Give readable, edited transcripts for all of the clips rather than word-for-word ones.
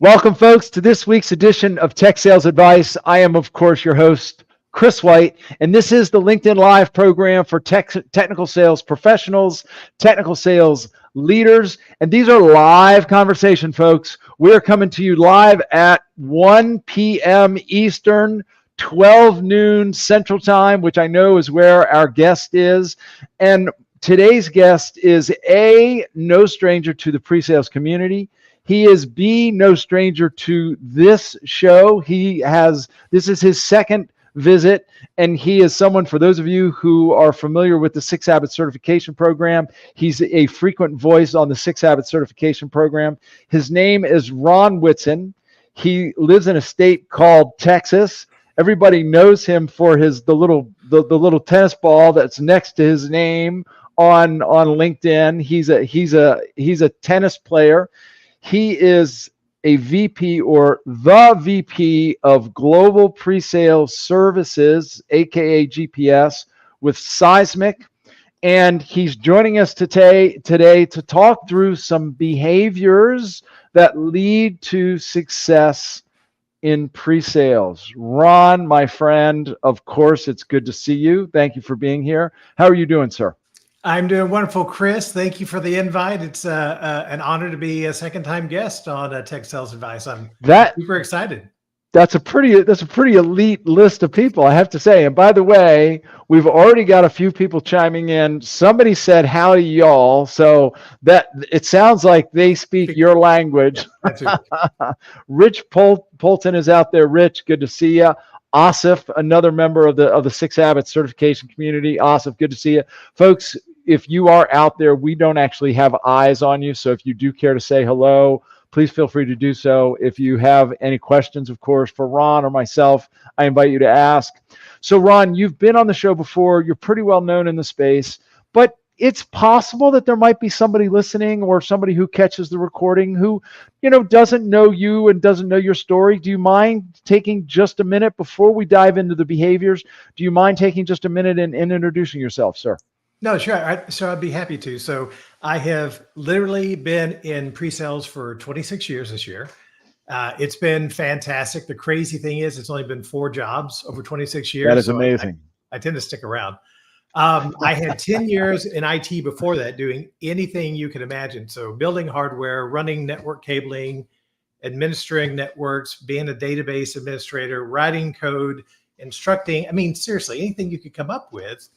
Welcome, folks, to this week's edition of Tech Sales Advice. I am, of course, your host, Chris White, and this is the LinkedIn Live program for technical sales professionals, technical sales leaders, and these are live conversation, folks. We are coming to you live at 1 p.m. Eastern, 12 noon Central Time, which I know is where our guest is. And today's guest is A, no stranger to the pre-sales community. He is B, no stranger to this show. This is his second visit, and he is someone, for those of you who are familiar with the 6 Habits certification program, he's a frequent voice on the 6 Habits certification program. His name is Ron Whitson. He lives in a state called Texas. Everybody knows him for the little tennis ball that's next to his name on LinkedIn. He's a tennis player. He is a VP or the VP of Global Presales Services, aka GPS, with Seismic. And he's joining us today to talk through some behaviors that lead to success in pre-sales. Ron, my friend, of course, it's good to see you. Thank you for being here. How are you doing, sir? I'm doing wonderful, Chris. Thank you for the invite. It's an honor to be a second-time guest on Tech Sales Advice. I'm super excited. That's a pretty elite list of people, I have to say. And by the way, we've already got a few people chiming in. Somebody said howdy y'all, so that it sounds like they speak your language. Rich Polton is out there. Rich, good to see you. Asif, another member of the 6 Habits certification community. Asif, good to see you. Folks, if you are out there, we don't actually have eyes on you. So if you do care to say hello, please feel free to do so. If you have any questions, of course, for Ron or myself, I invite you to ask. So Ron, you've been on the show before. You're pretty well known in the space, but it's possible that there might be somebody listening or somebody who catches the recording who, doesn't know you and doesn't know your story. Do you mind taking just a minute before we dive into the behaviors? Do you mind taking just a minute and introducing yourself, sir? No, sure. So I'd be happy to. So I have literally been in pre-sales for 26 years this year. It's been fantastic. The crazy thing is it's only been 4 jobs over 26 years. That is amazing. I tend to stick around. I had 10 years in IT before that, doing anything you can imagine. So building hardware, running network cabling, administering networks, being a database administrator, writing code, instructing. I mean, seriously, anything you could come up with.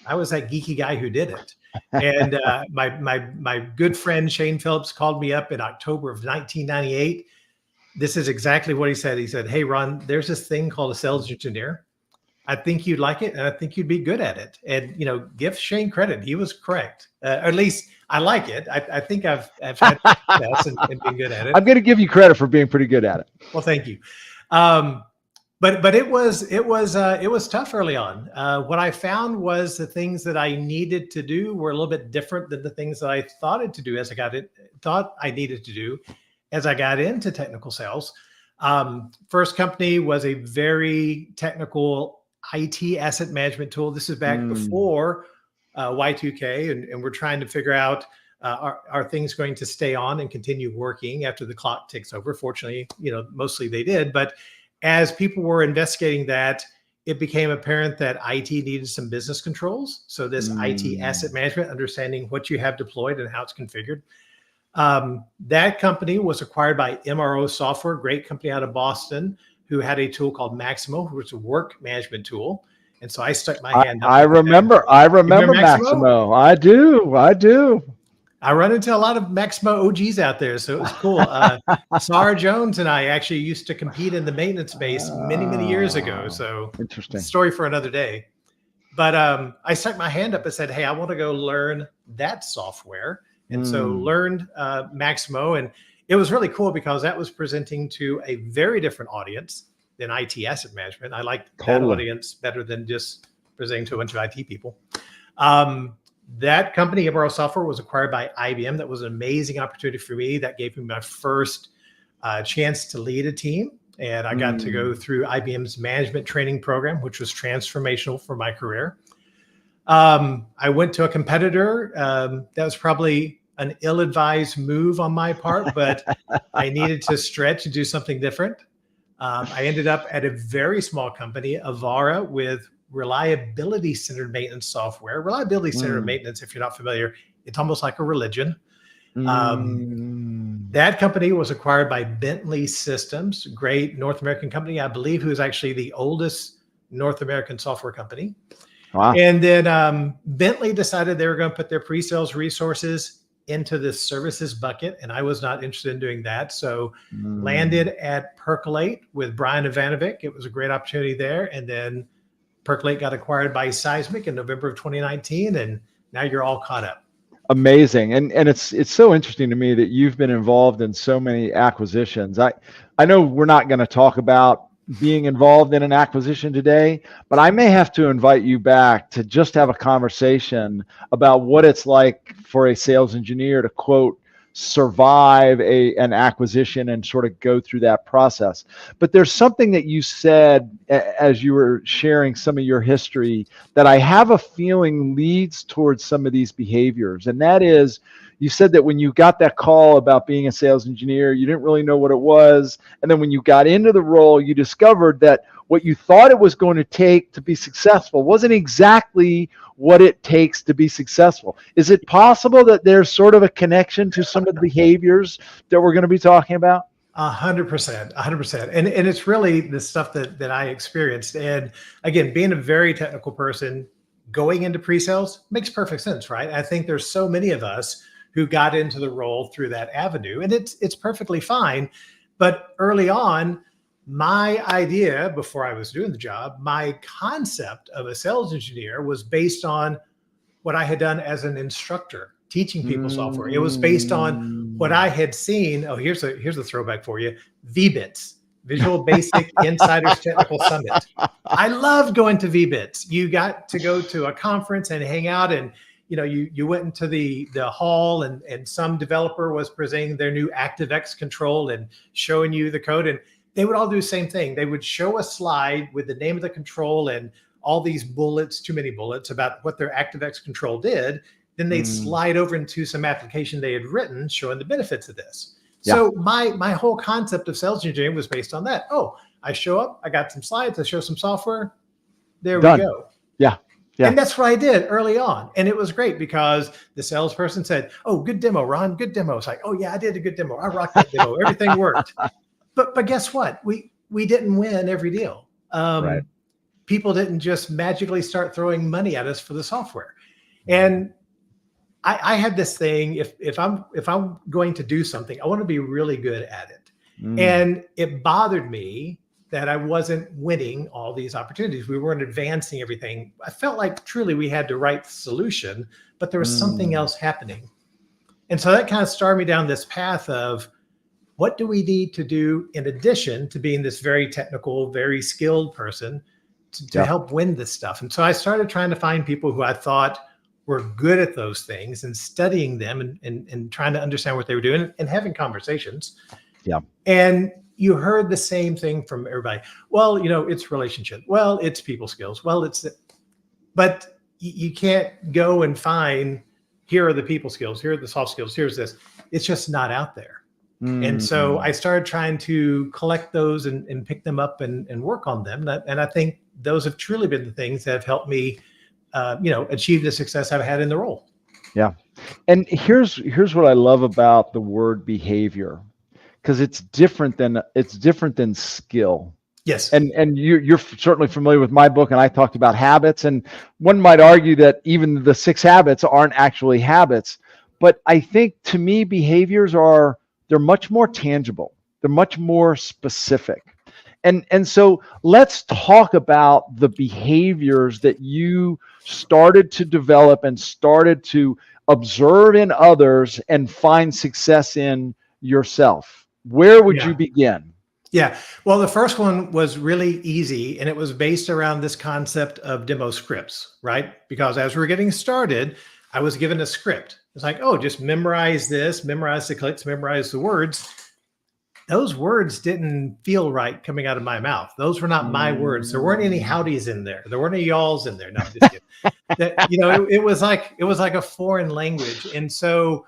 I was that geeky guy who did it. And my good friend Shane Phillips called me up in October of 1998. This is exactly what he said. He said, "Hey, Ron, there's this thing called a sales engineer. I think you'd like it, and I think you'd be good at it." And give Shane credit; he was correct. Or at least I like it. I think I've had success and been good at it. I'm going to give you credit for being pretty good at it. Well, thank you. But it was tough early on. What I found was the things that I needed to do were a little bit different than the things that I thought I needed to do as I got into technical sales. First company was a very technical IT asset management tool. This is back before Y2K, and we're trying to figure out are things going to stay on and continue working after the clock ticks over. Fortunately, mostly they did, but as people were investigating that, it became apparent that IT needed some business controls. So this IT asset management, understanding what you have deployed and how it's configured. That company was acquired by MRO Software, great company out of Boston, who had a tool called Maximo, which was a work management tool. And so I stuck my hand up. I remember Maximo. I do. I run into a lot of Maximo OGs out there, so it was cool. Sarah Jones and I actually used to compete in the maintenance space many years ago. So interesting story for another day. But I stuck my hand up and said, "Hey, I want to go learn that software." And so learned Maximo, and it was really cool because that was presenting to a very different audience than IT asset management. I liked that audience better than just presenting to a bunch of IT people. That company, MRO Software, was acquired by IBM. That was an amazing opportunity for me. That gave me my first chance to lead a team. And I got to go through IBM's management training program, which was transformational for my career. I went to a competitor that was probably an ill-advised move on my part, but I needed to stretch and do something different. I ended up at a very small company, Avara, with reliability-centered maintenance software. Reliability-centered maintenance, if you're not familiar, it's almost like a religion. That company was acquired by Bentley Systems, great North American company, I believe, who is actually the oldest North American software company. Wow. And then Bentley decided they were going to put their pre-sales resources into this services bucket, and I was not interested in doing that. So landed at Percolate with Brian Ivanovic. It was a great opportunity there. And then Percolate got acquired by Seismic in November of 2019, and now you're all caught up. Amazing. And it's so interesting to me that you've been involved in so many acquisitions. I know we're not going to talk about being involved in an acquisition today, but I may have to invite you back to just have a conversation about what it's like for a sales engineer to, quote, survive an acquisition and sort of go through that process. But there's something that you said as you were sharing some of your history that I have a feeling leads towards some of these behaviors. And that is, you said that when you got that call about being a sales engineer, you didn't really know what it was. And then when you got into the role, you discovered that what you thought it was going to take to be successful wasn't exactly what it takes to be successful. Is it possible that there's sort of a connection to some of the behaviors that we're going to be talking about? 100%, 100%. And it's really the stuff that I experienced. And again, being a very technical person, going into pre-sales makes perfect sense, right? I think there's so many of us who got into the role through that avenue, and it's perfectly fine. But early on, my idea before I was doing the job, my concept of a sales engineer was based on what I had done as an instructor teaching people software. It was based on what I had seen. Oh, here's a throwback for you. VBITS, Visual Basic Insiders Technical Summit. I loved going to VBITS. You got to go to a conference and hang out, and you went into the hall, and some developer was presenting their new ActiveX control and showing you the code, and they would all do the same thing. They would show a slide with the name of the control and all these bullets, too many bullets, about what their ActiveX control did. Then they'd slide over into some application they had written showing the benefits of this. Yeah. So my whole concept of sales engineering was based on that. Oh, I show up, I got some slides, I show some software. There we go. Yeah. Yeah. And that's what I did early on. And it was great because the salesperson said, "Oh, good demo, Ron, good demo." It's like, "Oh yeah, I did a good demo. I rocked that demo. Everything worked." But guess what? We didn't win every deal. Right. People didn't just magically start throwing money at us for the software. And I had this thing, if I'm going to do something, I want to be really good at it. And it bothered me that I wasn't winning all these opportunities. We weren't advancing everything. I felt like truly we had the right solution, but there was something else happening. And so that kind of started me down this path of, what do we need to do in addition to being this very technical, very skilled person to help win this stuff? And so I started trying to find people who I thought were good at those things and studying them and trying to understand what they were doing and having conversations. Yeah. And you heard the same thing from everybody. Well, it's relationship. Well, it's people skills. Well, but you can't go and find, here are the people skills, here are the soft skills, here's this. It's just not out there. And so I started trying to collect those and pick them up and work on them. And I think those have truly been the things that have helped me, achieve the success I've had in the role. Yeah. And here's what I love about the word behavior, because it's different than skill. Yes. And you're certainly familiar with my book, and I talked about habits, and one might argue that even the 6 habits aren't actually habits. But I think, to me, behaviors they're much more tangible. They're much more specific. And so let's talk about the behaviors that you started to develop and started to observe in others and find success in yourself. Where would you begin? Yeah. Well, the first one was really easy, and it was based around this concept of demo scripts, right? Because as we're getting started, I was given a script. It's like, oh, just memorize this, memorize the clicks, memorize the words. Those words didn't feel right coming out of my mouth. Those were not my words. There weren't any howdies in there. There weren't any y'alls in there. No, just kidding. It was like a foreign language. And so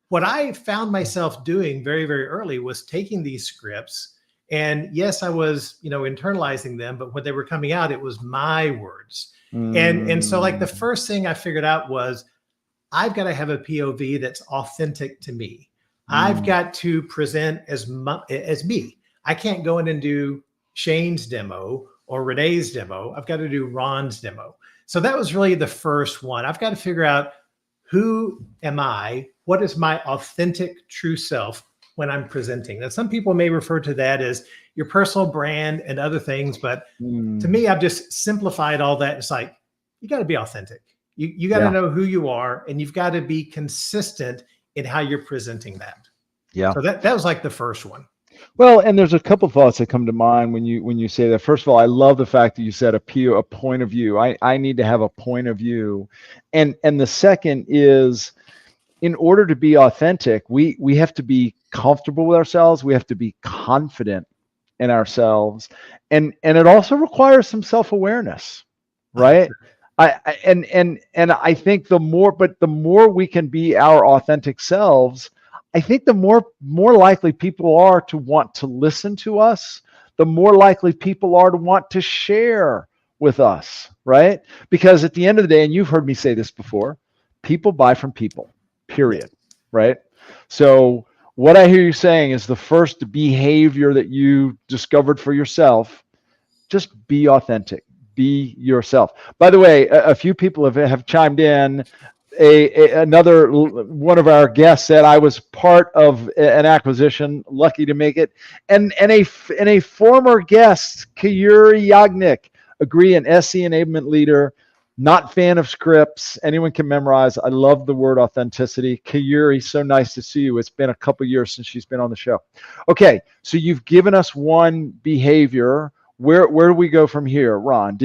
what I found myself doing very, very early was taking these scripts, and yes, I was, internalizing them, but when they were coming out, it was my words. And so like the first thing I figured out was I've got to have a POV that's authentic to me. I've got to present as me. I can't go in and do Shane's demo or Renee's demo. I've got to do Ron's demo. So that was really the first one. I've got to figure out, who am I? What is my authentic true self when I'm presenting? Now, some people may refer to that as your personal brand and other things, but to me, I've just simplified all that. It's like, you got to be authentic. You got to know who you are, and you've got to be consistent in how you're presenting that. Yeah. So that was like the first one. Well, and there's a couple thoughts that come to mind when you say that. First of all, I love the fact that you said a point of view. I need to have a point of view. And the second is, in order to be authentic, we have to be comfortable with ourselves. We have to be confident in ourselves. And it also requires some self-awareness, right? And I think the more we can be our authentic selves, I think the more likely people are to want to listen to us, the more likely people are to want to share with us, right? Because at the end of the day, and you've heard me say this before, people buy from people, period, right? So what I hear you saying is the first behavior that you discovered for yourself, just be authentic. Be yourself. By the way, a few people have chimed in. Another one of our guests said, I was part of an acquisition, lucky to make it. And a former guest, Kayuri Yagnik, agree, an SE enablement leader, not fan of scripts. Anyone can memorize. I love the word authenticity. Kayuri, so nice to see you. It's been a couple years since she's been on the show. Okay, so you've given us one behavior. Where do we go from here, Ron?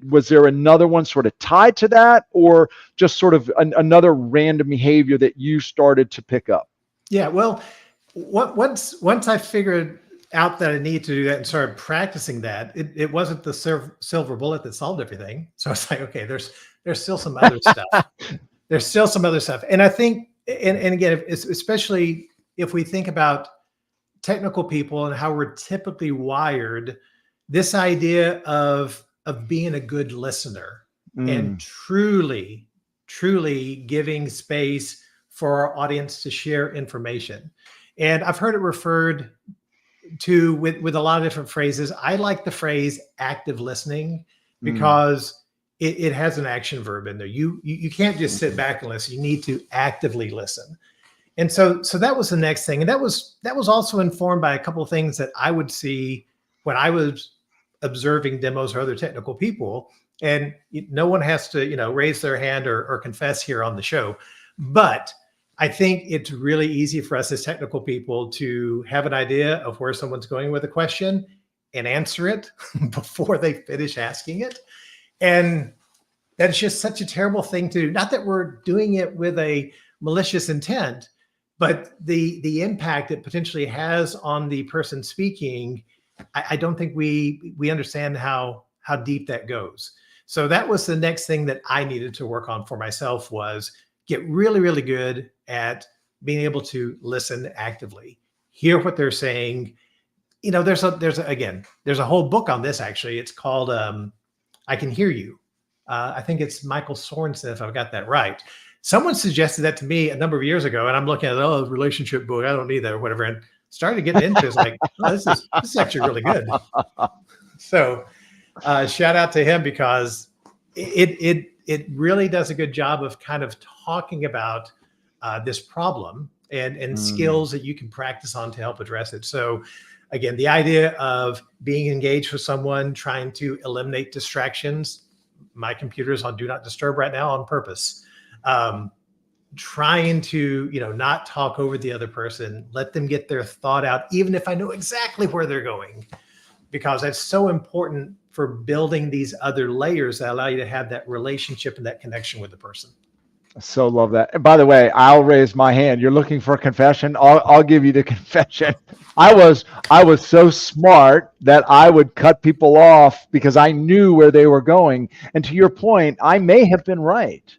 Was there another one sort of tied to that, or just sort of another random behavior that you started to pick up? Yeah, well, once I figured out that I need to do that and started practicing that, it wasn't the silver bullet that solved everything. So it's like, okay, there's still some other stuff. There's still some other stuff, and I think, and again, especially if we think about technical people and how we're typically wired. This idea of being a good listener and truly giving space for our audience to share information. And I've heard it referred to with a lot of different phrases. I like the phrase active listening because it has an action verb in there. You can't just sit back and listen. You need to actively listen. And so that was the next thing. And that was also informed by a couple of things that I would see when I was observing demos or other technical people. And no one has to, raise their hand or confess here on the show. But I think it's really easy for us as technical people to have an idea of where someone's going with a question and answer it before they finish asking it. And that's just such a terrible thing to do. Not that we're doing it with a malicious intent, but the impact it potentially has on the person speaking, I don't think we understand how deep that goes. So that was the next thing that I needed to work on for myself, was get really, really good at being able to listen actively, hear what they're saying. There's a whole book on this, actually. It's called I Can Hear You. I think it's Michael Sorensen, if I've got that right. Someone suggested that to me a number of years ago, and I'm looking at a relationship book. I don't need that or whatever. And started getting into it. It's like, oh, this is actually really good. So shout out to him, because it really does a good job of kind of talking about this problem and skills that you can practice on to help address it. So again, the idea of being engaged with someone, trying to eliminate distractions. My computer's on do not disturb right now on purpose. Trying to, not talk over the other person, let them get their thought out, even if I know exactly where they're going, because that's so important for building these other layers that allow you to have that relationship and that connection with the person. So love that. And by the way, I'll raise my hand. You're looking for a confession. I'll give you the confession. I was so smart that I would cut people off because I knew where they were going. And to your point, I may have been right,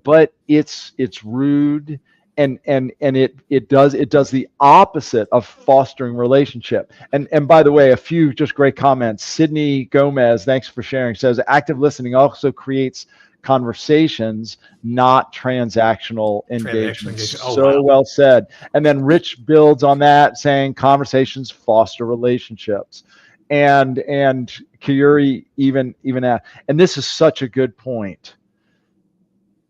but it's rude it does the opposite of fostering relationship. And by the way, a few just great comments. Sydney Gomez, thanks for sharing, says active listening also creates conversations, not transactional engagement. Oh, So wow. well said. And then Rich builds on that, saying conversations foster relationships. And Kiyuri even and this is such a good point.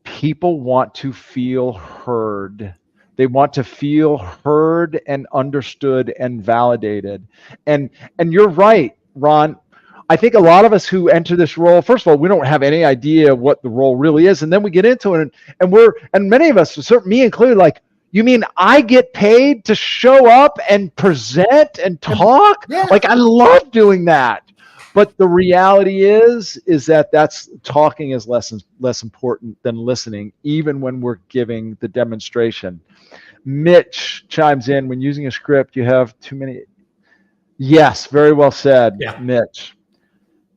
People want to feel heard. They want to feel heard and understood and validated. And you're right, Ron. I think a lot of us who enter this role, first of all, we don't have any idea what the role really is, and then we get into it, and many of us, me included, like, you mean I get paid to show up and present and talk? Yeah. Like, I love doing that. But the reality is that that's talking is less important than listening, even when we're giving the demonstration. Mitch chimes in, when using a script, you have too many. Yes, very well said, Yeah. Mitch.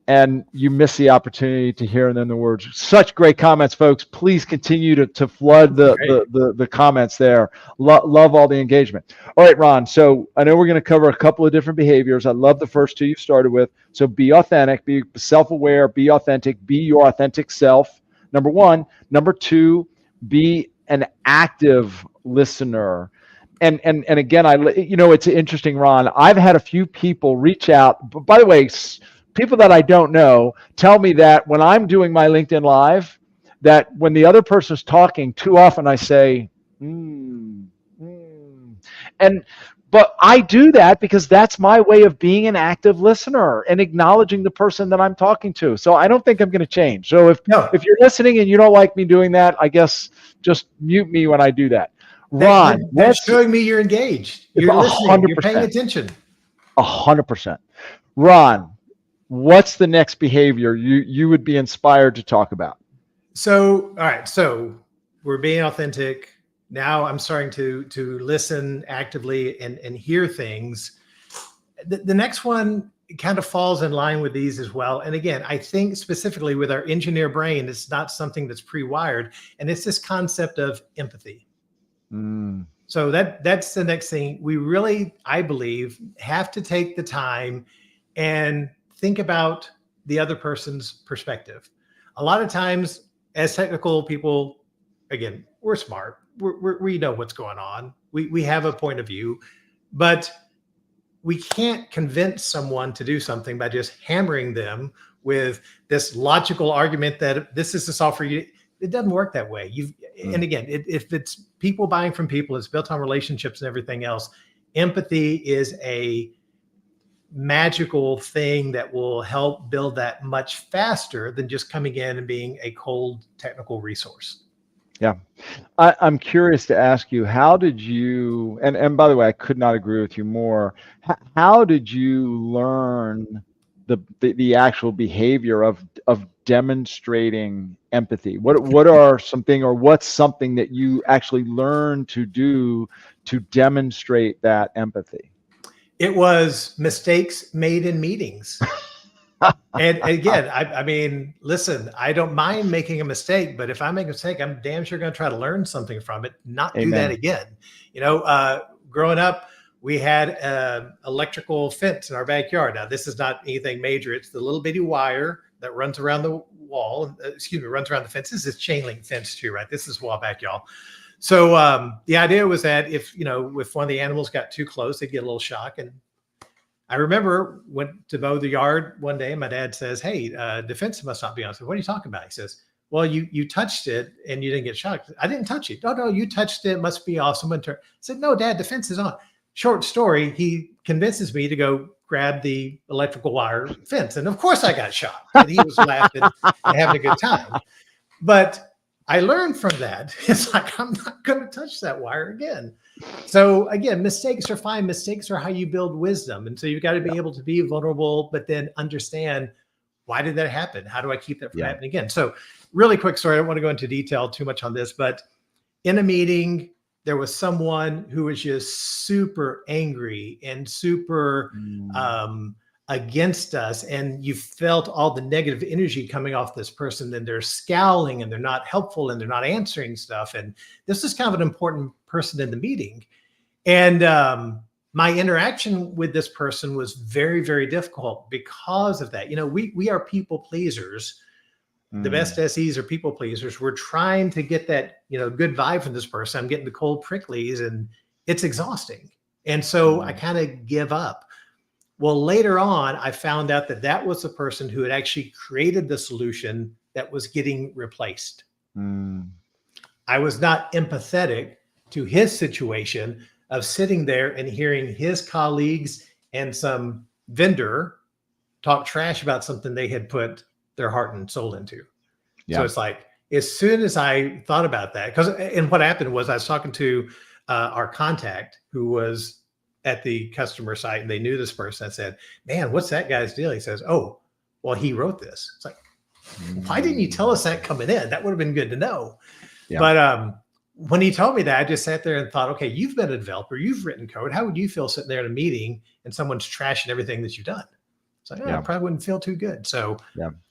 And you miss the opportunity to hear them the words. Such great comments, folks. Please continue to flood the comments there. Love all the engagement. All right, Ron. So I know we're going to cover a couple of different behaviors. I love the first two you started with. So be authentic, be self-aware, be authentic, be your authentic self. Number one. Number two, be an active listener. And again, it's interesting, Ron. I've had a few people reach out. By the way, people that I don't know tell me that when I'm doing my LinkedIn Live, that when the other person's talking, too often I say, but I do that because that's my way of being an active listener and acknowledging the person that I'm talking to. So I don't think I'm going to change. So if you're listening and you don't like me doing that, I guess just mute me when I do that. Ron, that's showing me you're engaged. You're listening. 100%. You're paying attention. 100%. Ron, what's the next behavior you would be inspired to talk about? So, all right. So we're being authentic. Now I'm starting to listen actively and hear things. The next one kind of falls in line with these as well. And again, I think specifically with our engineer brain, it's not something that's pre-wired. And it's this concept of empathy. So that's the next thing. We really, I believe, have to take the time and think about the other person's perspective. A lot of times as technical people, again, we're smart. We know what's going on. We have a point of view, but we can't convince someone to do something by just hammering them with this logical argument that this is the software you. It doesn't work that way. And again, if it's people buying from people, it's built on relationships and everything else. Empathy is a magical thing that will help build that much faster than just coming in and being a cold technical resource. Yeah. I'm curious to ask you, how did you, and by the way, I could not agree with you more. How did you learn the actual behavior of demonstrating empathy? What are something, or what's something that you actually learned to do to demonstrate that empathy? It was mistakes made in meetings. And again, I mean, listen, I don't mind making a mistake, but if I make a mistake, I'm damn sure going to try to learn something from it, not do that again. Growing up, we had an electrical fence in our backyard. Now, this is not anything major. It's the little bitty wire that runs around the wall. Runs around the fence. This is chain link fence too, right? This is a while back, y'all. So the idea was that if one of the animals got too close, they'd get a little shock. And I remember went to mow the yard one day, and my dad says, "Hey, the fence must not be on." I said, "What are you talking about?" He says, "Well, you touched it and you didn't get shocked." I didn't touch it. No, you touched it. It must be off. Someone turned. I said, "No, Dad, the fence is on." Short story, he convinces me to go grab the electrical wire fence. And of course I got shocked. And he was laughing and having a good time. But I learned from that. It's like, I'm not going to touch that wire again. So again, mistakes are fine. Mistakes are how you build wisdom. And so you've got to be able to be vulnerable, but then understand, why did that happen? How do I keep that from happening again? So really quick story. I don't want to go into detail too much on this, but in a meeting, there was someone who was just super angry and super against us, and you felt all the negative energy coming off this person, and they're scowling and they're not helpful and they're not answering stuff. And this is kind of an important person in the meeting. And my interaction with this person was very, very difficult because of that. We are people pleasers. The best SEs are people pleasers. We're trying to get that, good vibe from this person. I'm getting the cold pricklies, and it's exhausting. And so I kind of give up. Well, later on, I found out that was the person who had actually created the solution that was getting replaced. I was not empathetic to his situation of sitting there and hearing his colleagues and some vendor talk trash about something they had put their heart and soul into. Yeah. So it's like, as soon as I thought about that, and what happened was I was talking to our contact who was at the customer site, and they knew this person. I said, man, what's that guy's deal? He says, oh, well, he wrote this. It's like, why didn't you tell us that coming in? That would have been good to know. Yeah. But when he told me that, I just sat there and thought, okay, you've been a developer, you've written code. How would you feel sitting there in a meeting and someone's trashing everything that you've done? It's like, I probably wouldn't feel too good. So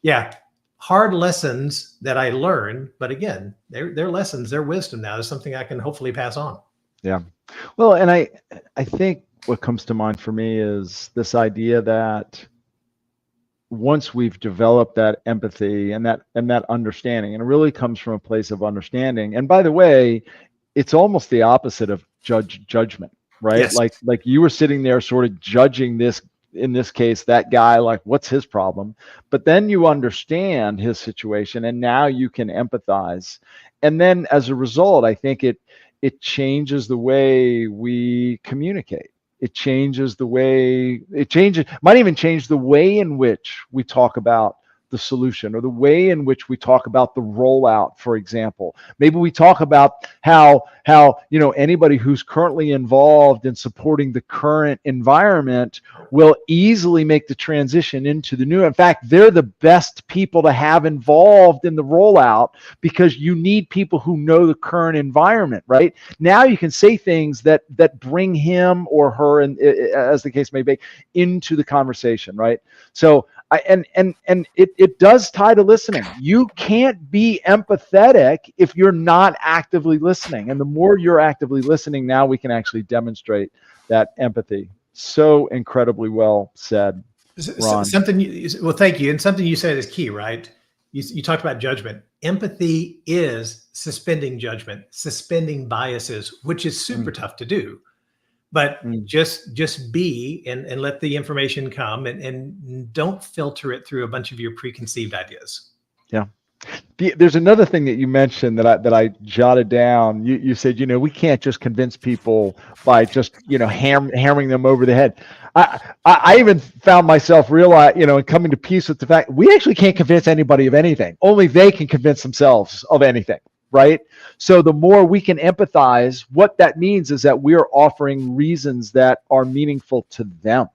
yeah, hard lessons that I learned, but again, they're lessons, they're wisdom now. There's something I can hopefully pass on. Yeah. Well, and I think what comes to mind for me is this idea that once we've developed that empathy and that understanding, and it really comes from a place of understanding. And by the way, it's almost the opposite of judgment, right? Yes. Like you were sitting there sort of judging this, in this case, that guy, like, what's his problem? But then you understand his situation, and now you can empathize. And then as a result, I think it changes the way we communicate. It might even change the way in which we talk about the solution, or the way in which we talk about the rollout, for example. Maybe we talk about how anybody who's currently involved in supporting the current environment will easily make the transition into the new. In fact, they're the best people to have involved in the rollout, because you need people who know the current environment, right? Now you can say things that bring him or her, and as the case may be, into the conversation, right? So it does tie to listening. You can't be empathetic if you're not actively listening. And the more you're actively listening, now we can actually demonstrate that empathy. So incredibly well said, Ron. Well, thank you. And something you said is key, right? You talked about judgment. Empathy is suspending judgment, suspending biases, which is super tough to do. But just be and let the information come, and don't filter it through a bunch of your preconceived ideas. Yeah. There's another thing that you mentioned that I jotted down. You said, we can't just convince people by just, hammering them over the head. I even found myself and coming to peace with the fact we actually can't convince anybody of anything. Only they can convince themselves of anything. Right? So the more we can empathize, what that means is that we're offering reasons that are meaningful to them,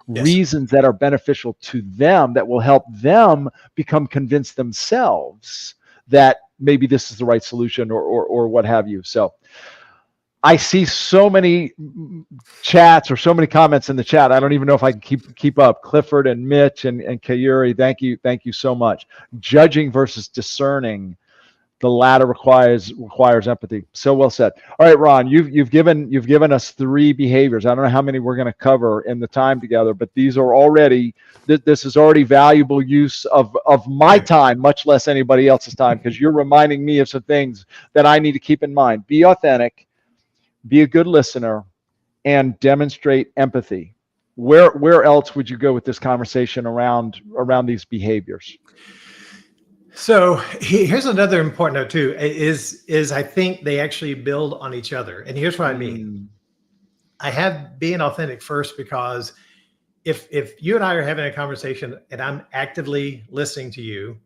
yes, reasons that are beneficial to them, that will help them become convinced themselves that maybe this is the right solution, or what have you. So I see so many chats or so many comments in the chat. I don't even know if I can keep up. Clifford and Mitch and Kayuri, thank you so much. Judging versus discerning. The latter requires empathy. So well said. All right, Ron, you've given us 3 behaviors. I don't know how many we're going to cover in the time together, but these are already, this is already valuable use of my time, much less anybody else's time, because you're reminding me of some things that I need to keep in mind. Be authentic, be a good listener, and demonstrate empathy. Where else would you go with this conversation around these behaviors? So here's another important note too, is I think they actually build on each other. And here's what I mean. I have being authentic first, because if you and I are having a conversation and I'm actively listening to you,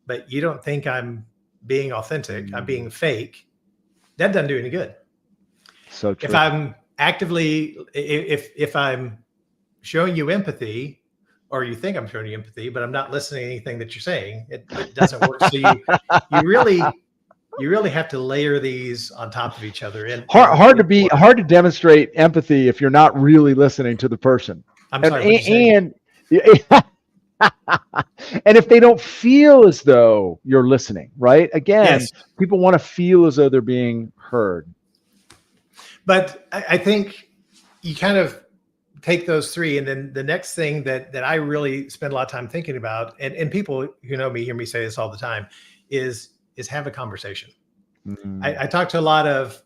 but you don't think I'm being authentic, I'm being fake, that doesn't do any good. So true. If I'm actively, if I'm showing you empathy, or you think I'm showing you empathy, but I'm not listening to anything that you're saying, it doesn't work. So you really have to layer these on top of each other. And hard to demonstrate empathy if you're not really listening to the person. I'm sorry. Yeah. And if they don't feel as though you're listening, right? Again, Yes. people want to feel as though they're being heard. But I think you kind of take those three, and then the next thing that I really spend a lot of time thinking about, and people who know me hear me say this all the time, is have a conversation. Mm. I talk to a lot of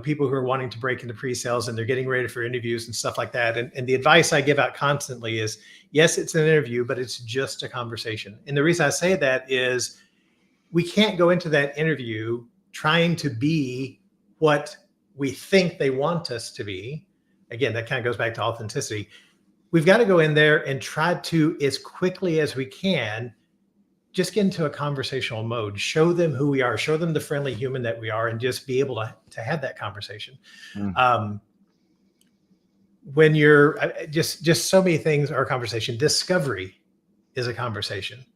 people who are wanting to break into pre-sales, and they're getting ready for interviews and stuff like that. And the advice I give out constantly is, yes, it's an interview, but it's just a conversation. And the reason I say that is we can't go into that interview trying to be what we think they want us to be. Again, that kind of goes back to authenticity. We've got to go in there and try to, as quickly as we can, just get into a conversational mode, show them who we are, show them the friendly human that we are, and just be able to have that conversation. Mm. When you're just so many things are a conversation. Discovery is a conversation.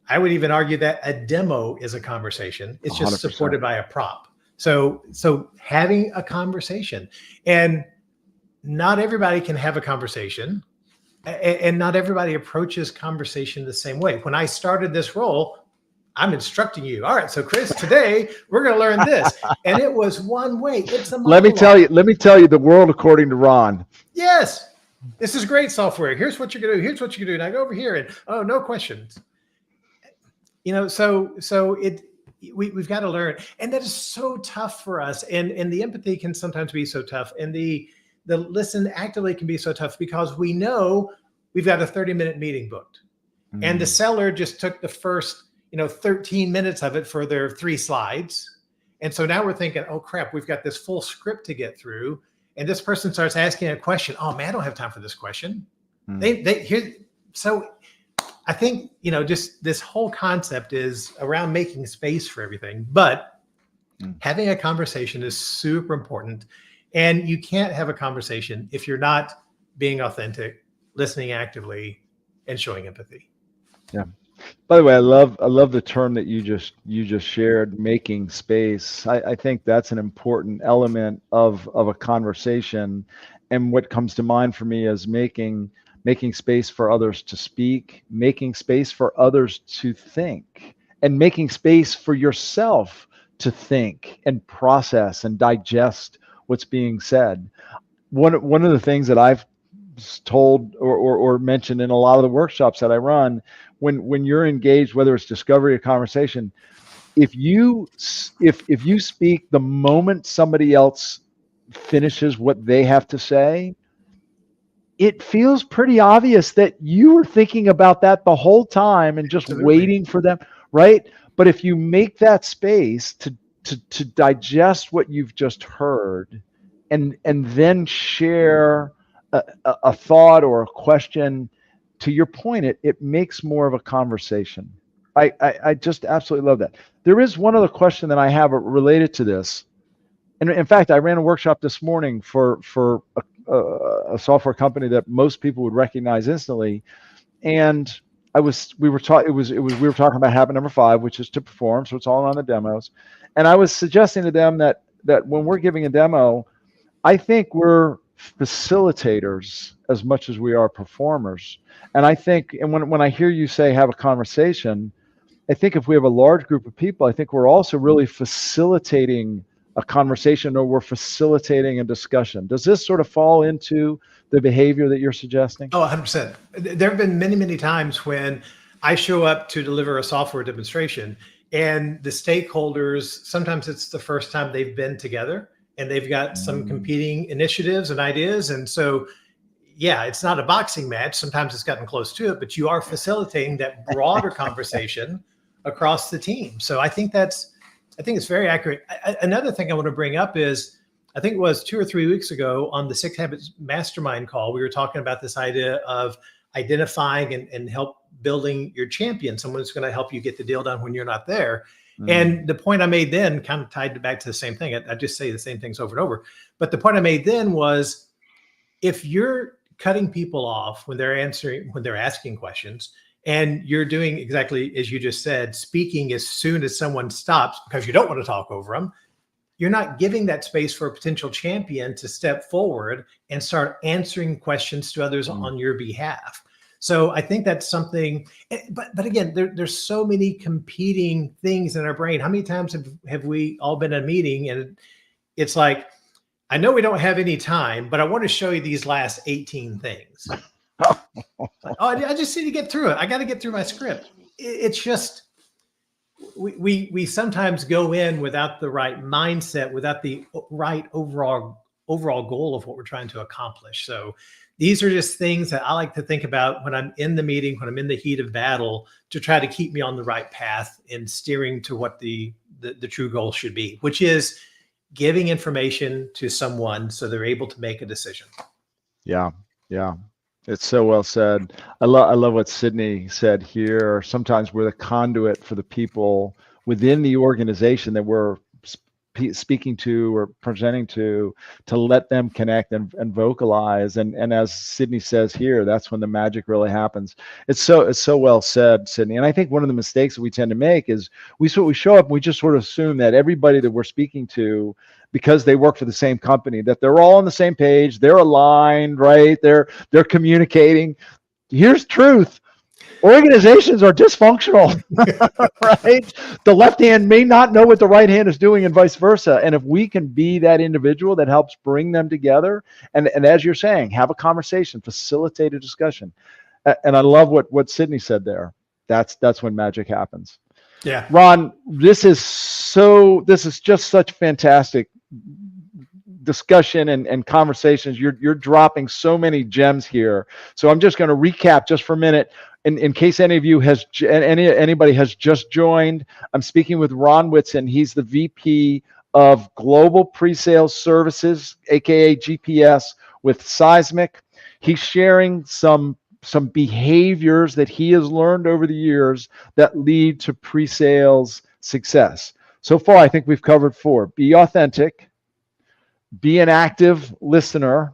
I would even argue that a demo is a conversation. It's just 100%. supported by a prop. So having a conversation, and not everybody can have a conversation, and not everybody approaches conversation the same way. When I started this role, I'm instructing you. All right, so Chris, today we're going to learn this, and it was one way. It's a monologue. Let me tell you the world according to Ron. Yes, this is great software. Here's what you're going to do. Here's what you can do. Now go over here, and oh, no questions. So we've got to learn, and that is so tough for us. And the empathy can sometimes be so tough, and the listen actively can be so tough, because we know we've got a 30-minute meeting booked, and the seller just took the first 13 minutes of it for their 3 slides. And so now we're thinking, oh crap, we've got this full script to get through. And this person starts asking a question. Oh man, I don't have time for this question. So I think, just this whole concept is around making space for everything, but having a conversation is super important. And you can't have a conversation if you're not being authentic, listening actively, and showing empathy. Yeah. By the way, I love the term that you just shared, making space. I think that's an important element of a conversation. And what comes to mind for me is making space for others to speak, making space for others to think, and making space for yourself to think and process and digest what's being said. One of the things that I've told or mentioned in a lot of the workshops that I run, when you're engaged, whether it's discovery or conversation, if you speak the moment somebody else finishes what they have to say, it feels pretty obvious that you were thinking about that the whole time and just Absolutely. waiting for them, right? But if you make that space to digest what you've just heard, and then share a thought or a question, to your point, it makes more of a conversation. I just absolutely love that. There is one other question that I have related to this. And in fact, I ran a workshop this morning for a software company that most people would recognize instantly. And we were talking about habit number 5, which is to perform. So it's all on the demos. And I was suggesting to them that when we're giving a demo, I think we're facilitators as much as we are performers. And I think, and when I hear you say have a conversation, I think if we have a large group of people, I think we're also really facilitating a conversation, or we're facilitating a discussion. Does this sort of fall into the behavior that you're suggesting? Oh, 100%. There have been many, many times when I show up to deliver a software demonstration, and the stakeholders, sometimes it's the first time they've been together, and they've got some competing initiatives and ideas. And so, yeah, it's not a boxing match. Sometimes it's gotten close to it, but you are facilitating that broader conversation across the team. So I think it's very accurate. Another thing I want to bring up is, I think it was 2 or 3 weeks ago on the 6 Habits Mastermind call, we were talking about this idea of identifying and help building your champion, someone who's going to help you get the deal done when you're not there. And the point I made then kind of tied back to the same thing. I just say the same things over and over. But the point I made then was, if you're cutting people off when they're asking questions, and you're doing exactly as you just said, speaking as soon as someone stops because you don't want to talk over them, you're not giving that space for a potential champion to step forward and start answering questions to others on your behalf. So I think that's something, but again, there's so many competing things in our brain. How many times have we all been in a meeting and it's like, I know we don't have any time, but I want to show you these last 18 things. Like, oh, I just need to get through it. I got to get through my script. It's just, we sometimes go in without the right mindset, without the right overall goal of what we're trying to accomplish. So these are just things that I like to think about when I'm in the meeting, when I'm in the heat of battle, to try to keep me on the right path and steering to what the true goal should be, which is giving information to someone so they're able to make a decision. Yeah, yeah. It's so well said. I love what Sydney said here. Sometimes we're the conduit for the people within the organization that we're speaking to or presenting to let them connect and vocalize. And as Sydney says here, that's when the magic really happens. It's so well said, Sydney. And I think one of the mistakes that we tend to make is we show up and we just sort of assume that everybody that we're speaking to, because they work for the same company, that they're all on the same page, they're aligned, right? They're communicating. Here's truth. Organizations are dysfunctional, right? The left hand may not know what the right hand is doing and vice versa. And if we can be that individual that helps bring them together, and as you're saying, have a conversation, facilitate a discussion. And I love what Sydney said there. That's when magic happens. Yeah. Ron, this is just such fantastic discussion and conversations. You're dropping so many gems here. So I'm just going to recap just for a minute. In case any of you anybody has just joined, I'm speaking with Ron Whitson. He's the VP of Global Pre-Sales Services, aka GPS, with Seismic. He's sharing some behaviors that he has learned over the years that lead to pre-sales success. So far, I think we've covered 4. Be authentic, be an active listener,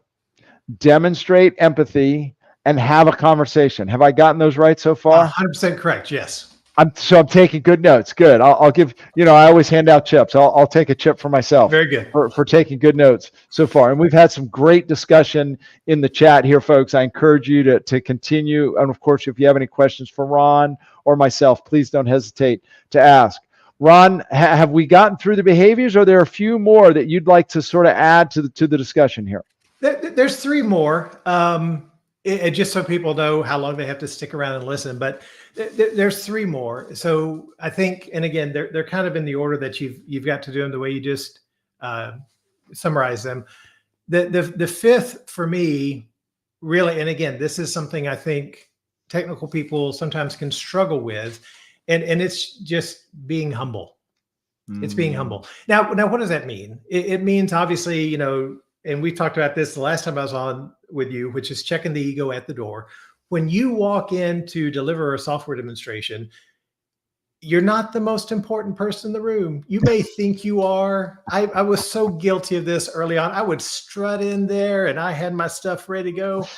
demonstrate empathy, and have a conversation. Have I gotten those right so far? 100% correct. Yes. I'm taking good notes. Good. I'll give, I always hand out chips. I'll take a chip for myself. Very good. For taking good notes so far. And we've had some great discussion in the chat here, folks. I encourage you to continue. And of course, if you have any questions for Ron or myself, please don't hesitate to ask. Ron, have we gotten through the behaviors, or are there a few more that you'd like to sort of add to the discussion here? There's 3 more. Just so people know how long they have to stick around and listen, but there's 3 more. So I think, and again, they're kind of in the order that you've got to do them the way you just summarize them. The 5th for me, really, and again, this is something I think technical people sometimes can struggle with, and it's just being humble. It's being humble. Now, what does that mean? It means obviously, and we talked about this the last time I was on with you, which is checking the ego at the door. When you walk in to deliver a software demonstration, you're not the most important person in the room. You may think you are. I was so guilty of this early on. I would strut in there and I had my stuff ready to go.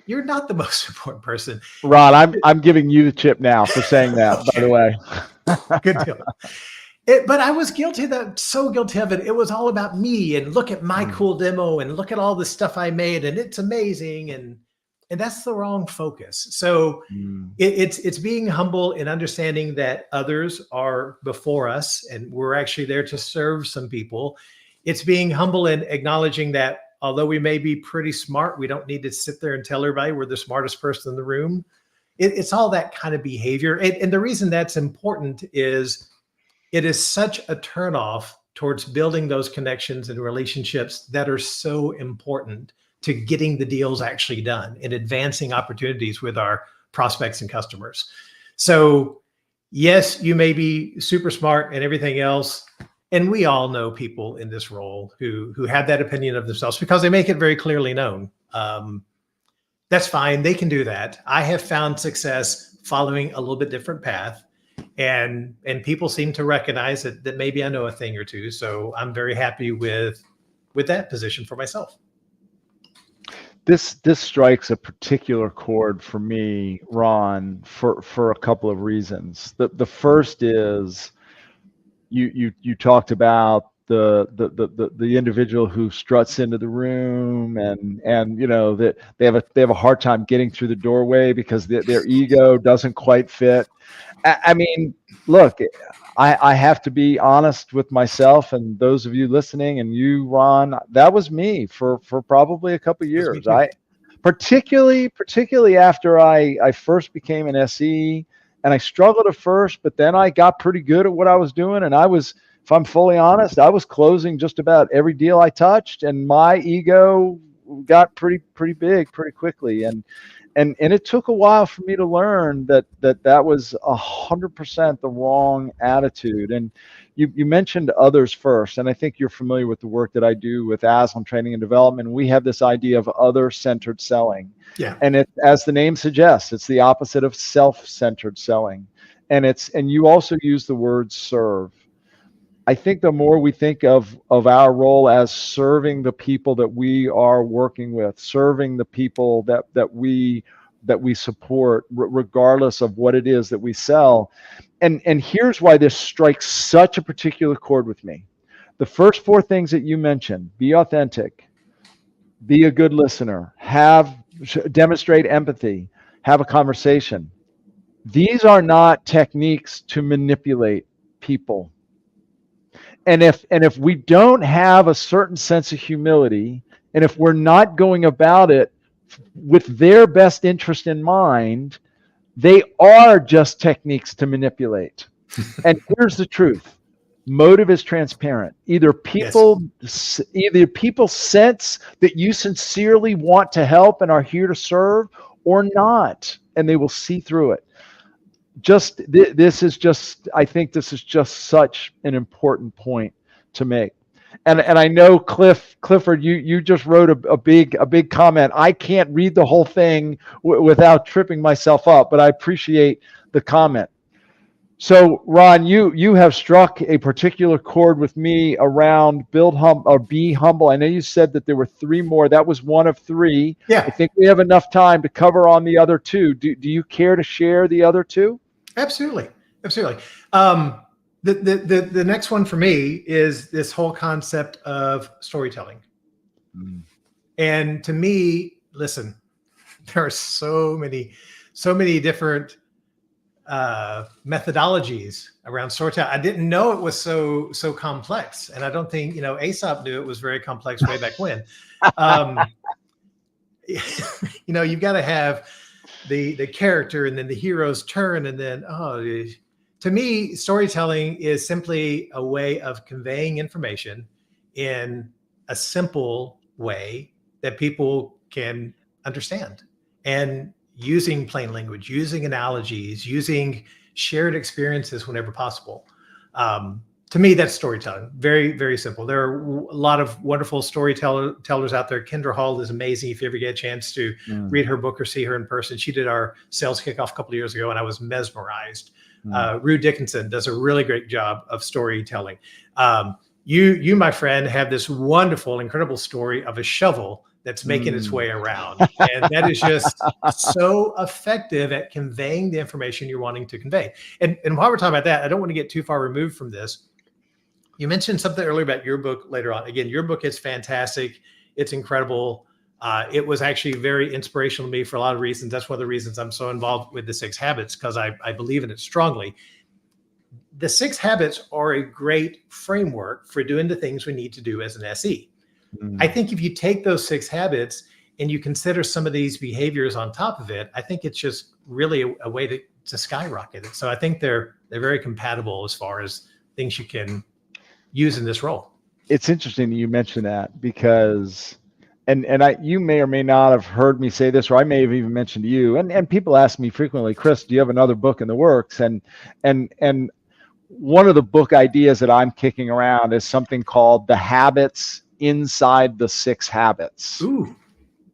You're not the most important person. Ron, I'm giving you the chip now for saying that, okay. By the way. Good deal. But I was guilty of that, so guilty of it. It was all about me and look at my cool demo and look at all the stuff I made and it's amazing. And that's the wrong focus. So it's being humble and understanding that others are before us and we're actually there to serve some people. It's being humble and acknowledging that although we may be pretty smart, we don't need to sit there and tell everybody we're the smartest person in the room. It's all that kind of behavior. And the reason that's important is it is such a turnoff towards building those connections and relationships that are so important to getting the deals actually done and advancing opportunities with our prospects and customers. So yes, you may be super smart and everything else. And we all know people in this role who have that opinion of themselves because they make it very clearly known. That's fine. They can do that. I have found success following a little bit different path. And people seem to recognize that maybe I know a thing or two. So I'm very happy with that position for myself. This strikes a particular chord for me, Ron, for a couple of reasons. The first is you talked about the individual who struts into the room and that they have a hard time getting through the doorway because their ego doesn't quite fit. I mean, look, I have to be honest with myself and those of you listening, and you, Ron. That was me for probably a couple That's me years. too. Particularly after I first became an SE, and I struggled at first, but then I got pretty good at what I was doing, and if I'm fully honest, I was closing just about every deal I touched, and my ego got pretty big pretty quickly, and it took a while for me to learn that was 100% the wrong attitude. And you mentioned others first, and I think you're familiar with the work that I do with Aslan Training and Development. We have this idea of other-centered selling, Yeah. and as the name suggests, it's the opposite of self-centered selling. And you also use the word serve. I think the more we think of our role as serving the people that we are working with, serving the people that we support, regardless of what it is that we sell. And here's why this strikes such a particular chord with me. The first four things that you mentioned: be authentic, be a good listener, demonstrate empathy, have a conversation. These are not techniques to manipulate people. And if we don't have a certain sense of humility, and if we're not going about it with their best interest in mind, they are just techniques to manipulate. And here's the truth: motive is transparent. Either people sense that you sincerely want to help and are here to serve, or not, and they will see through it. I think this is just such an important point to make. And I know Clifford, you just wrote a big comment. I can't read the whole thing without tripping myself up, but I appreciate the comment. So Ron, you have struck a particular chord with me around be humble. I know you said that there were three more. That was one of three. Yeah. I think we have enough time to cover on the other two. Do you care to share the other two? Absolutely. The next one for me is this whole concept of storytelling. And to me, listen, there are so many different methodologies around storytelling. I didn't know it was so complex, and I don't think Aesop knew it was very complex way back when. You've got to have the character, and then the hero's turn, and then to me, storytelling is simply a way of conveying information in a simple way that people can understand, and using plain language, using analogies, using shared experiences whenever possible. To me, that's storytelling. Very, very simple. There are a lot of wonderful storytellers out there. Kendra Hall is amazing. If you ever get a chance to read her book or see her in person, she did our sales kickoff a couple of years ago, and I was mesmerized. Rue Dickinson does a really great job of storytelling. You, my friend, have this wonderful, incredible story of a shovel that's making its way around. And that is just so effective at conveying the information you're wanting to convey. And while we're talking about that, I don't want to get too far removed from this. You mentioned something earlier about your book later on. Again, your book is fantastic. It's incredible. It was actually very inspirational to me for a lot of reasons. That's one of the reasons I'm so involved with the 6 Habits, because I believe in it strongly. The 6 Habits are a great framework for doing the things we need to do as an SE. I think if you take those 6 habits and you consider some of these behaviors on top of it, I think it's just really a way to skyrocket it. So I think they're very compatible as far as things you can use in this role. It's interesting that you mentioned that, because you may or may not have heard me say this, or I may have even mentioned to you, and people ask me frequently, Chris, do you have another book in the works? And one of the book ideas that I'm kicking around is something called The Habits Inside the 6 Habits. Ooh.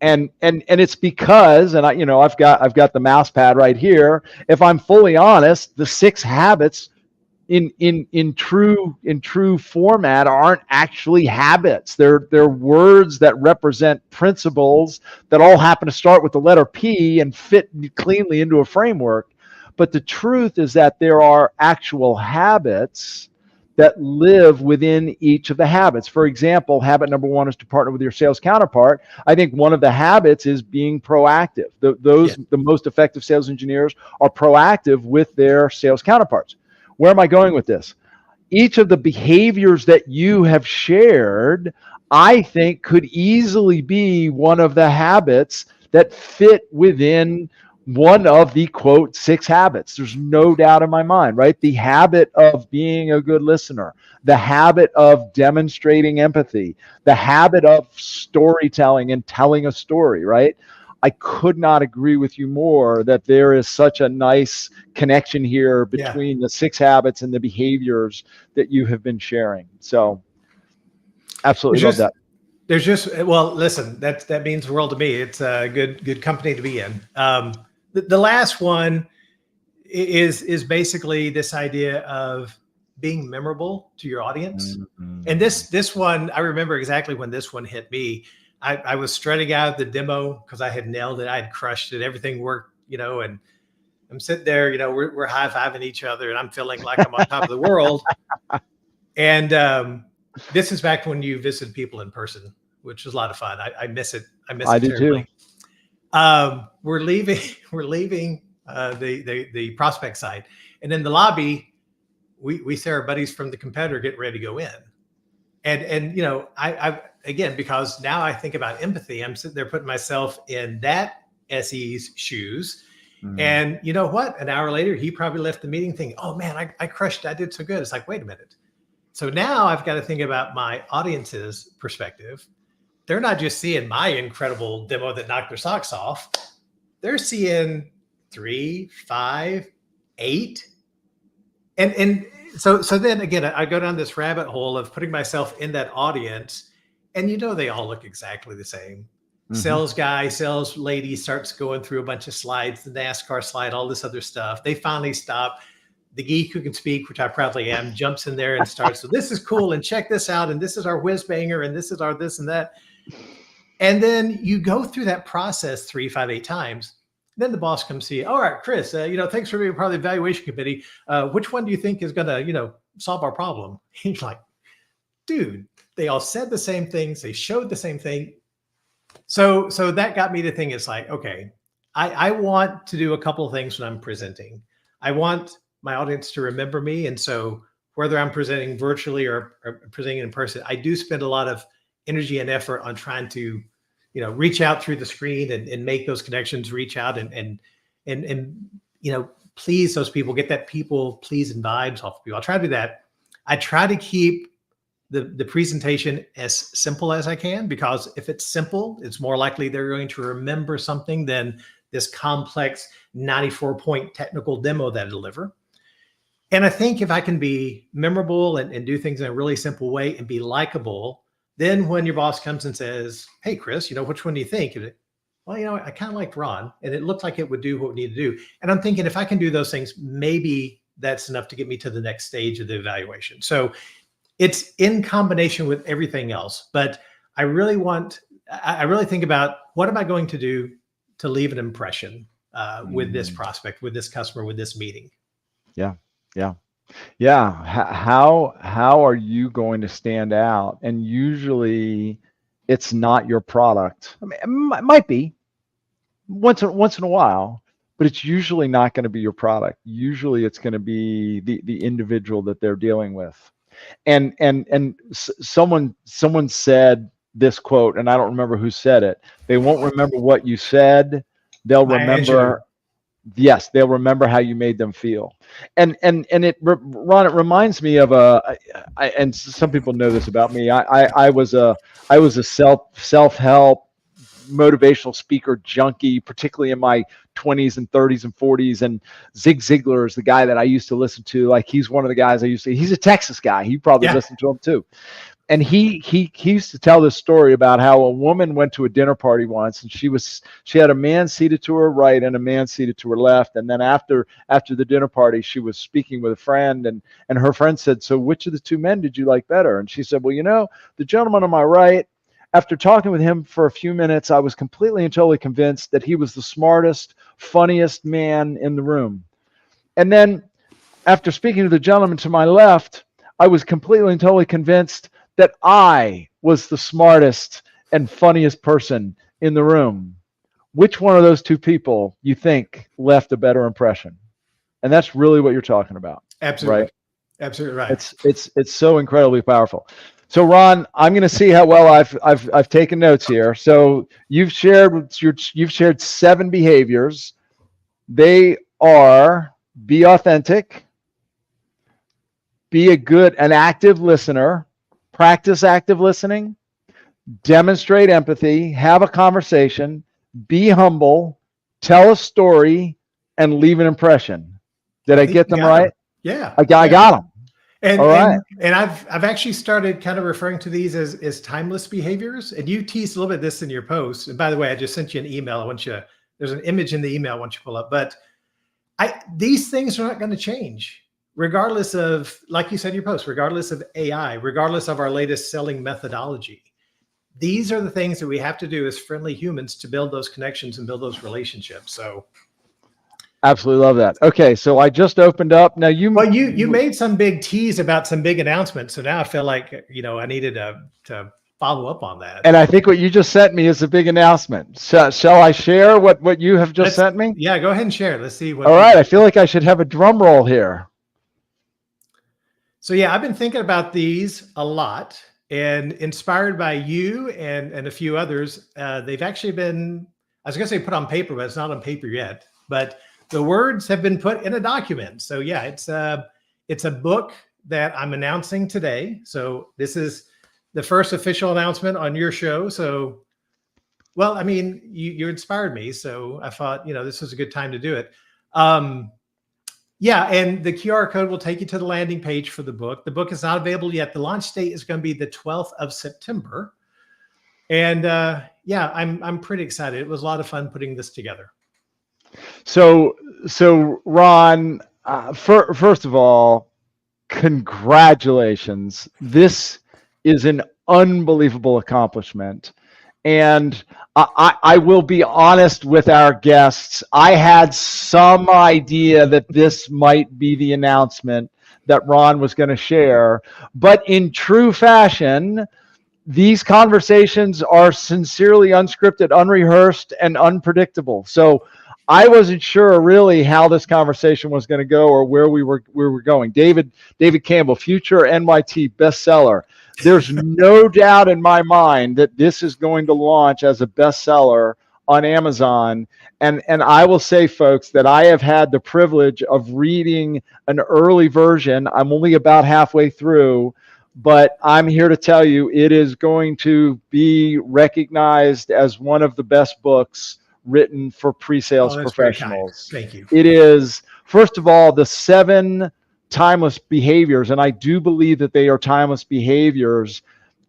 And it's because, and I've got the mouse pad right here. If I'm fully honest, the 6 habits in true format aren't actually habits. They're words that represent principles that all happen to start with the letter P and fit cleanly into a framework. But the truth is that there are actual habits that live within each of the habits. For example, habit number 1 is to partner with your sales counterpart. I think one of the habits is being proactive. The most effective sales engineers are proactive with their sales counterparts. Where am I going with this? Each of the behaviors that you have shared, I think, could easily be one of the habits that fit within one of the quote 6 habits. There's no doubt in my mind, right? The habit of being a good listener, the habit of demonstrating empathy, the habit of storytelling and telling a story, right? I could not agree with you more that there is such a nice connection here between the 6 habits and the behaviors that you have been sharing. So absolutely love that. There's just, well, listen, that means the world to me. It's a good company to be in. The last one is basically this idea of being memorable to your audience. Mm-hmm. And this one, I remember exactly when this one hit me. I was strutting out the demo because I had nailed it. I had crushed it. Everything worked, and I'm sitting there, we're high-fiving each other and I'm feeling like I'm on top of the world. And this is back when you visited people in person, which was a lot of fun. I miss it. I do terribly. Too. We're leaving the prospect site, and in the lobby, we see our buddies from the competitor getting ready to go in, and I again, because now I think about empathy, I'm sitting there putting myself in that SE's shoes, and you know what? An hour later, he probably left the meeting thinking, "Oh man, I crushed it. I did so good." It's like, wait a minute. So now I've got to think about my audience's perspective. They're not just seeing my incredible demo that knocked their socks off. They're seeing 3, 5, 8. And so then again, I go down this rabbit hole of putting myself in that audience, and they all look exactly the same. Mm-hmm. Sales guy, sales lady starts going through a bunch of slides, the NASCAR slide, all this other stuff. They finally stop. The geek who can speak, which I proudly am, jumps in there and starts, so this is cool, and check this out, and this is our whiz banger, and this is our this and that. And then you go through that process 3, 5, 8 times. Then the boss comes to you. All right, Chris, thanks for being part of the evaluation committee. Which one do you think is going to, solve our problem? He's like, dude, they all said the same things. They showed the same thing. So that got me to think, it's like, okay, I want to do a couple of things when I'm presenting. I want my audience to remember me. And so whether I'm presenting virtually or presenting in person, I do spend a lot of energy and effort on trying to, reach out through the screen and make those connections, reach out and please those people, get that people pleasing vibes off of people. I'll try to do that. I try to keep the presentation as simple as I can, because if it's simple, it's more likely they're going to remember something than this complex 94-point technical demo that I deliver. And I think if I can be memorable and do things in a really simple way and be likable, then when your boss comes and says, hey, Chris, which one do you think? Well, I kind of liked Ron, and it looked like it would do what we need to do. And I'm thinking, if I can do those things, maybe that's enough to get me to the next stage of the evaluation. So it's in combination with everything else. But I really think about, what am I going to do to leave an impression with this prospect, with this customer, with this meeting? Yeah. How are you going to stand out? And usually it's not your product. I mean, it might be once in a while, but it's usually not going to be your product. Usually it's going to be the individual that they're dealing with. And someone said this quote, and I don't remember who said it. They won't remember what you said. They'll remember. Yes, they'll remember how you made them feel. And it, Ron, it reminds me of and some people know this about me. I was a self-help motivational speaker junkie, particularly in my 20s and 30s and 40s. And Zig Ziglar is the guy that I used to listen to. Like, he's one of the guys he's a Texas guy. You probably listened to him too. And he used to tell this story about how a woman went to a dinner party once, and she had a man seated to her right and a man seated to her left. And then after the dinner party, she was speaking with a friend, and her friend said, so which of the 2 men did you like better? And she said, well, the gentleman on my right, after talking with him for a few minutes, I was completely and totally convinced that he was the smartest, funniest man in the room. And then after speaking to the gentleman to my left, I was completely and totally convinced that I was the smartest and funniest person in the room. Which one of those two people you think left a better impression? And that's really what you're talking about, Absolutely. right? Absolutely right. It's so incredibly powerful. So Ron, I'm going to see how well I've taken notes here. So you've shared 7 behaviors. They are: be authentic, be an active listener, practice active listening, demonstrate empathy, have a conversation, be humble, tell a story, and leave an impression. Did I think get you them got right? 'em. Yeah. I Yeah. got them. And All right. I've actually started kind of referring to these as timeless behaviors. And you teased a little bit of this in your post. And by the way, I just sent you an email. There's an image in the email I want you to pull up. But these things are not going to change, regardless of, like you said in your post, regardless of AI, regardless of our latest selling methodology. These are the things that we have to do as friendly humans to build those connections and build those relationships. So Absolutely love that. Okay, so I just opened up. Now you made some big tease about some big announcements. So now I feel like, I needed to follow up on that. and I think what you just sent me is a big announcement. Shall I share what you have just sent me? Yeah, go ahead and share. Let's see what. All right, I feel like I should have a drum roll here. So yeah, I've been thinking about these a lot, and inspired by you and a few others. They've actually been, I was going to say put on paper, but it's not on paper yet. But the words have been put in a document. So yeah, it's a book that I'm announcing today. So this is the first official announcement on your show. So, well, I mean, you inspired me. So I thought, this was a good time to do it. Yeah, and the QR code will take you to the landing page for the book. The book is not available yet. The launch date is going to be the 12th of September. And yeah, I'm pretty excited. It was a lot of fun putting this together. So Ron, first of all, congratulations. This is an unbelievable accomplishment. And I will be honest with our guests. I had some idea that this might be the announcement that Ron was going to share, but in true fashion, these conversations are sincerely unscripted, unrehearsed, and unpredictable. So I wasn't sure really how this conversation was going to go or where we were going. David Campbell, future NYT bestseller. There's no doubt in my mind that this is going to launch as a bestseller on Amazon. And I will say, folks, that I have had the privilege of reading an early version. I'm only about halfway through, but I'm here to tell you it is going to be recognized as one of the best books written for pre-sales professionals. Thank you. It is, first of all, the 7 timeless behaviors, and I do believe that they are timeless behaviors.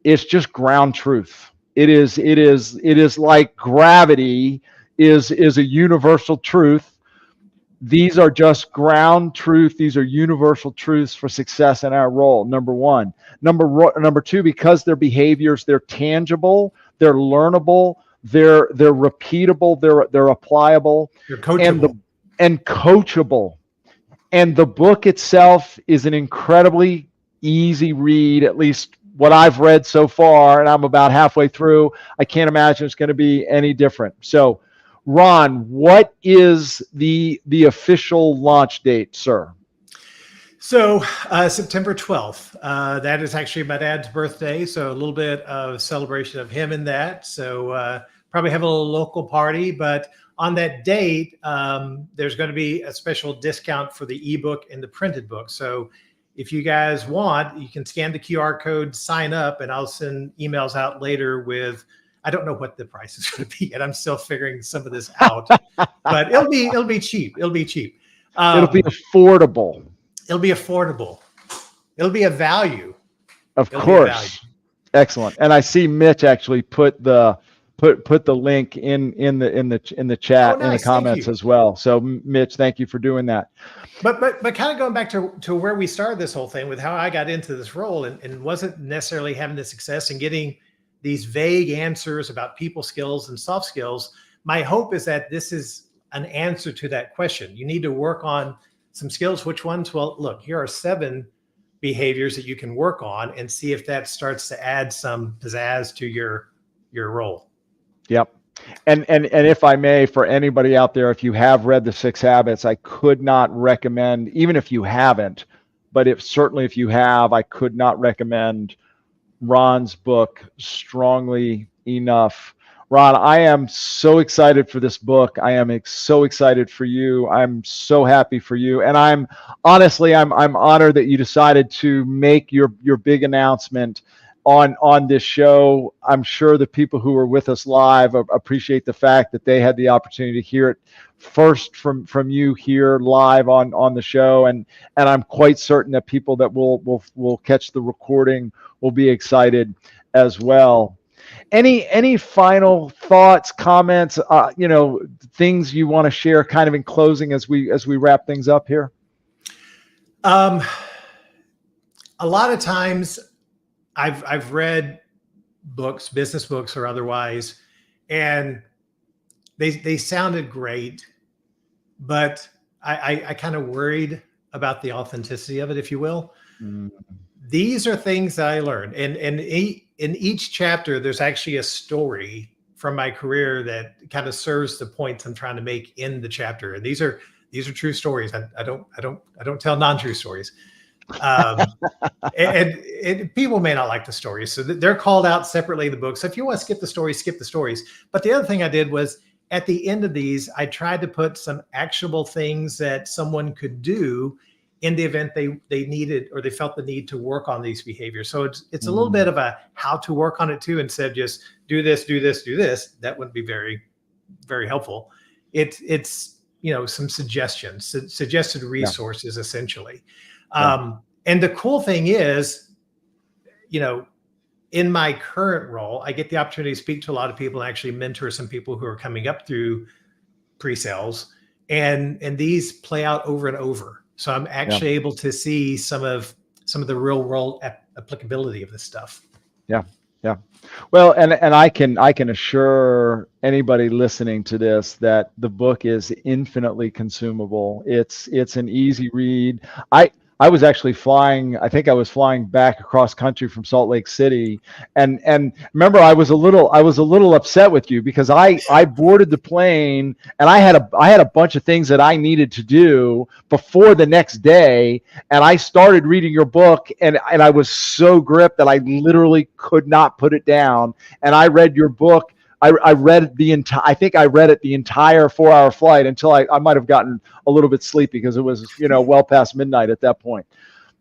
It's just ground truth. It is like gravity is a universal truth. These are just ground truth. These are universal truths for success in our role. Number 1. Number 2, because they're behaviors, they're tangible, they're learnable, they're repeatable, they're applicable, they're coachable, and coachable. And the book itself is an incredibly easy read, at least what I've read so far, and I'm about halfway through. I can't imagine it's going to be any different. So, Ron, what is the official launch date, sir? So September 12th, that is actually my dad's birthday. So a little bit of celebration of him in that. So probably have a little local party, but on that date, there's going to be a special discount for the ebook and the printed book. So if you guys want, you can scan the QR code, sign up, and I'll send emails out later with, I don't know what the price is going to be yet. I'm still figuring some of this out, but it'll be cheap. It'll be cheap. It'll be affordable. It'll be affordable. It'll be a value. Of course. Excellent. And I see Mitch actually put the link in the chat, in the comments as well. So Mitch, thank you for doing that. But kind of going back to where we started this whole thing with how I got into this role and wasn't necessarily having the success and getting these vague answers about people skills and soft skills. My hope is that this is an answer to that question. You need to work on some skills. Which ones? Well, look, here are 7 behaviors that you can work on and see if that starts to add some pizzazz to your role. Yep. And if I may, for anybody out there, if you have read The 6 Habits, I could not recommend, even if you haven't, but certainly if you have, I could not recommend Ron's book strongly enough. Ron, I am so excited for this book. I am so excited for you. I'm so happy for you. And I'm honestly, I'm honored that you decided to make your big announcement on this show. I'm sure the people who were with us live appreciate the fact that they had the opportunity to hear it first from you here live on the show. And I'm quite certain that people that will catch the recording will be excited as well. Any final thoughts, comments, things you want to share kind of in closing as we wrap things up here? A lot of times I've read books, business books or otherwise, and they sounded great, but I kind of worried about the authenticity of it, if you will. Mm. These are things that I learned, and in each chapter, there's actually a story from my career that kind of serves the points I'm trying to make in the chapter. And these are true stories. I don't tell non-true stories. And people may not like the stories, so they're called out separately in the book. So if you want to skip the stories, skip the stories. But the other thing I did was at the end of these, I tried to put some actionable things that someone could do in the event they needed or they felt the need to work on these behaviors. So it's a little bit of a how to work on it too, instead of just do this, do this, do this. That wouldn't be very, very helpful. It's some suggestions, suggested resources, essentially. And the cool thing is, in my current role, I get the opportunity to speak to a lot of people and actually mentor some people who are coming up through pre-sales, and these play out over and over. So I'm actually able to see some of the real world applicability of this stuff. Yeah. Yeah. Well, and I can assure anybody listening to this that the book is infinitely consumable. It's an easy read. I was actually flying, I think I was flying back across country from Salt Lake City. And remember, I was a little upset with you because I boarded the plane and I had a bunch of things that I needed to do before the next day. And I started reading your book and I was so gripped that I literally could not put it down. And I read your book. I read I think I read it the entire 4-hour flight until I might have gotten a little bit sleepy because it was, well past midnight at that point.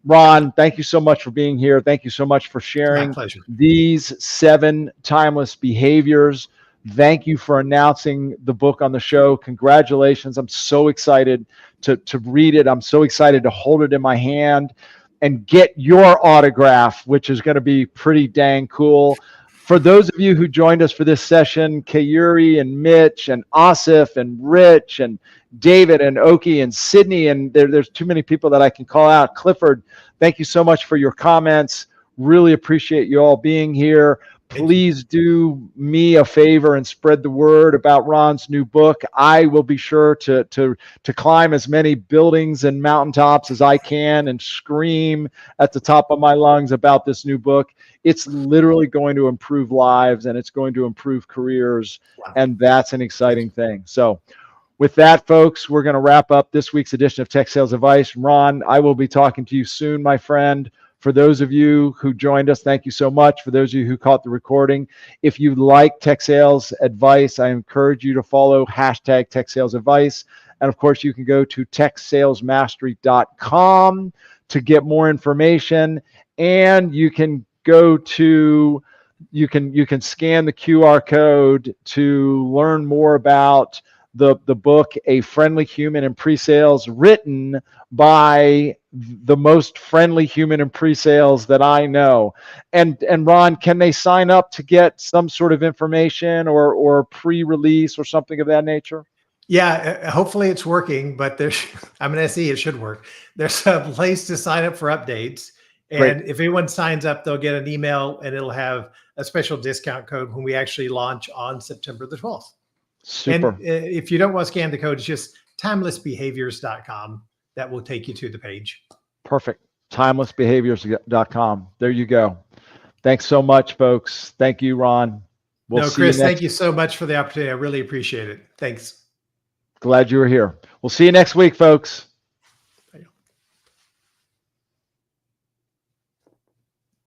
Ron, thank you so much for being here. Thank you so much for sharing these 7 timeless behaviors. Thank you for announcing the book on the show. Congratulations. I'm so excited to read it. I'm so excited to hold it in my hand and get your autograph, which is going to be pretty dang cool. For those of you who joined us for this session, Kayuri and Mitch and Asif and Rich and David and Oki and Sydney, and there's too many people that I can call out. Clifford, thank you so much for your comments. Really appreciate you all being here. Please do me a favor and spread the word about Ron's new book. I will be sure to climb as many buildings and mountaintops as I can and scream at the top of my lungs about this new book. It's literally going to improve lives and it's going to improve careers. Wow. And that's an exciting thing. So with that, folks, we're going to wrap up this week's edition of Tech Sales Advice. Ron, I will be talking to you soon, my friend. For those of you who joined us, thank you so much. For those of you who caught the recording, if you like Tech Sales Advice, I encourage you to follow hashtag Tech Sales Advice. And of course, you can go to techsalesmastery.com to get more information. And you can go to, you can scan the QR code to learn more about the book, A Friendly Human in Pre-Sales, written by the most friendly human in pre-sales that I know. And Ron, can they sign up to get some sort of information or pre-release or something of that nature? Yeah, hopefully it's working, but I'm an SE, it should work. There's a place to sign up for updates. And Great. If anyone signs up, they'll get an email and it'll have a special discount code when we actually launch on September the 12th. Super. And if you don't want to scan the code, it's just timelessbehaviors.com. That will take you to the page. Perfect. timelessbehaviors.com. There you go. Thanks so much, folks. Thank you, Ron. We'll No, see you Chris, next. thank you so much for the opportunity. I really appreciate it. Thanks. Glad you were here. We'll see you next week, folks.